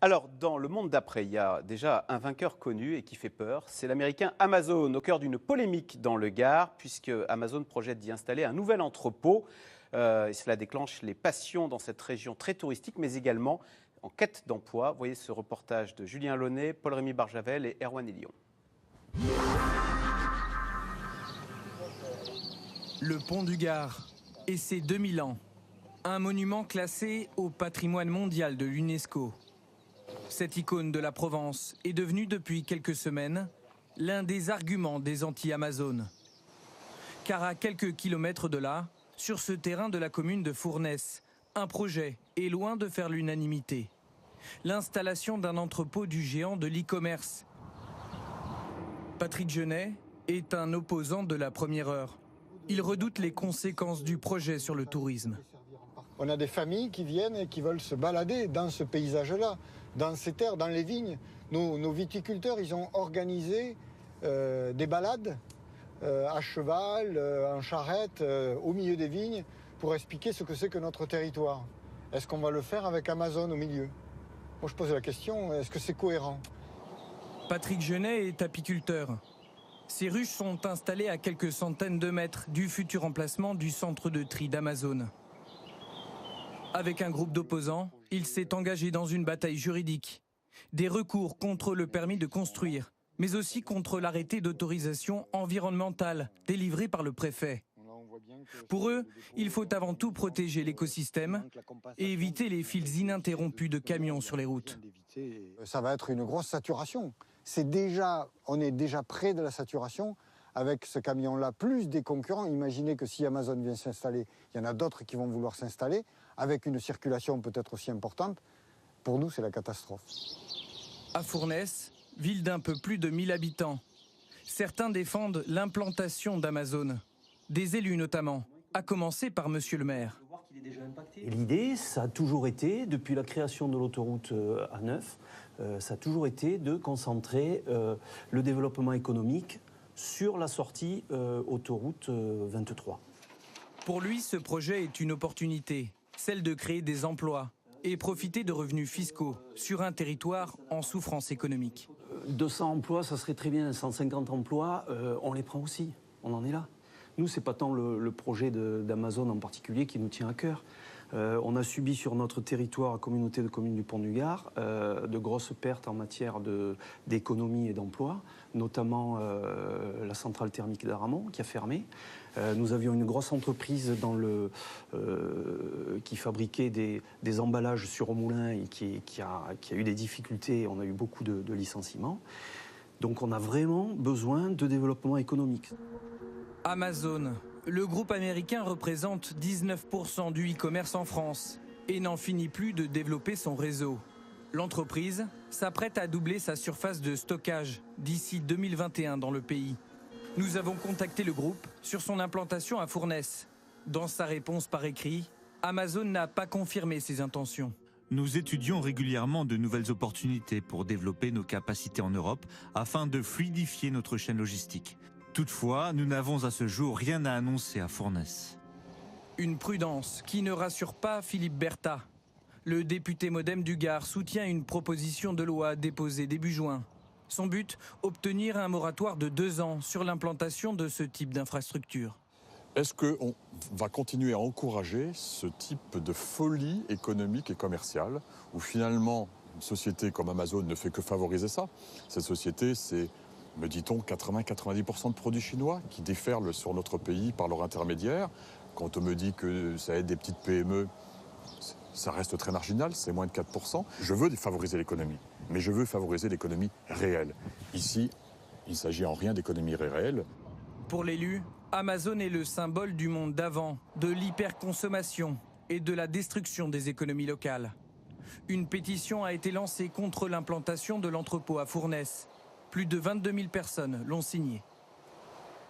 Alors, dans le monde d'après, il y a déjà un vainqueur connu et qui fait peur. C'est l'américain Amazon, au cœur d'une polémique dans le Gard, puisque Amazon projette d'y installer un nouvel entrepôt. Et cela déclenche les passions dans cette région très touristique, mais également en quête d'emploi. Voyez ce reportage de Julien Launay, Paul-Rémy Barjavel et Erwan Elion. Le pont du Gard et ses 2000 ans. Un monument classé au patrimoine mondial de l'UNESCO. Cette icône de la Provence est devenue depuis quelques semaines l'un des arguments des anti-Amazon. Car à quelques kilomètres de là, sur ce terrain de la commune de Fournes, un projet est loin de faire l'unanimité. L'installation d'un entrepôt du géant de l'e-commerce. Patrick Genet est un opposant de la première heure. Il redoute les conséquences du projet sur le tourisme. On a des familles qui viennent et qui veulent se balader dans ce paysage-là, dans ces terres, dans les vignes. Nos viticulteurs, ils ont organisé des balades à cheval, en charrette, au milieu des vignes, pour expliquer ce que c'est que notre territoire. Est-ce qu'on va le faire avec Amazon au milieu? Moi, je pose la question, est-ce que c'est cohérent? Patrick Genet est apiculteur. Ces ruches sont installées à quelques centaines de mètres du futur emplacement du centre de tri d'Amazon. Avec un groupe d'opposants, il s'est engagé dans une bataille juridique. Des recours contre le permis de construire, mais aussi contre l'arrêté d'autorisation environnementale délivré par le préfet. Pour eux, il faut avant tout protéger l'écosystème et éviter les fils ininterrompus de camions sur les routes. Ça va être une grosse saturation. On est déjà près de la saturation avec ce camion-là, plus des concurrents. Imaginez que si Amazon vient s'installer, il y en a d'autres qui vont vouloir s'installer, avec une circulation peut-être aussi importante. Pour nous, c'est la catastrophe. À Fournes, ville d'un peu plus de 1000 habitants, certains défendent l'implantation d'Amazon. Des élus notamment, à commencer par monsieur le maire. L'idée, ça a toujours été, depuis la création de l'autoroute A9, ça a toujours été de concentrer le développement économique sur la sortie autoroute 23. Pour lui, ce projet est une opportunité, celle de créer des emplois et profiter de revenus fiscaux sur un territoire en souffrance économique. 200 emplois, ça serait très bien. 150 emplois, on les prend aussi. On en est là. Nous, c'est pas tant le projet d'Amazon en particulier qui nous tient à cœur. On a subi sur notre territoire, communauté de communes du Pont du Gard, de grosses pertes en matière d'économie et d'emploi, notamment la centrale thermique d'Aramon qui a fermé. Nous avions une grosse entreprise qui fabriquait des emballages sur au moulin et qui a eu des difficultés. On a eu beaucoup de licenciements. Donc on a vraiment besoin de développement économique. Amazon, le groupe américain représente 19% du e-commerce en France et n'en finit plus de développer son réseau. L'entreprise s'apprête à doubler sa surface de stockage d'ici 2021 dans le pays. Nous avons contacté le groupe sur son implantation à Fournes. Dans sa réponse par écrit, Amazon n'a pas confirmé ses intentions. Nous étudions régulièrement de nouvelles opportunités pour développer nos capacités en Europe afin de fluidifier notre chaîne logistique. Toutefois, nous n'avons à ce jour rien à annoncer à Fournes. Une prudence qui ne rassure pas Philippe Bertha. Le député MoDem du Gard soutient une proposition de loi déposée début juin. Son but, obtenir un moratoire de 2 ans sur l'implantation de ce type d'infrastructure. Est-ce qu'on va continuer à encourager ce type de folie économique et commerciale où finalement une société comme Amazon ne fait que favoriser ça? Cette société, c'est, me dit-on, 80-90% de produits chinois qui déferlent sur notre pays par leur intermédiaire. Quand on me dit que ça aide des petites PME, ça reste très marginal, c'est moins de 4%. Je veux favoriser l'économie, mais je veux favoriser l'économie réelle. Ici, il ne s'agit en rien d'économie réelle. Pour l'élu, Amazon est le symbole du monde d'avant, de l'hyperconsommation et de la destruction des économies locales. Une pétition a été lancée contre l'implantation de l'entrepôt à Fournes. Plus de 22 000 personnes l'ont signée.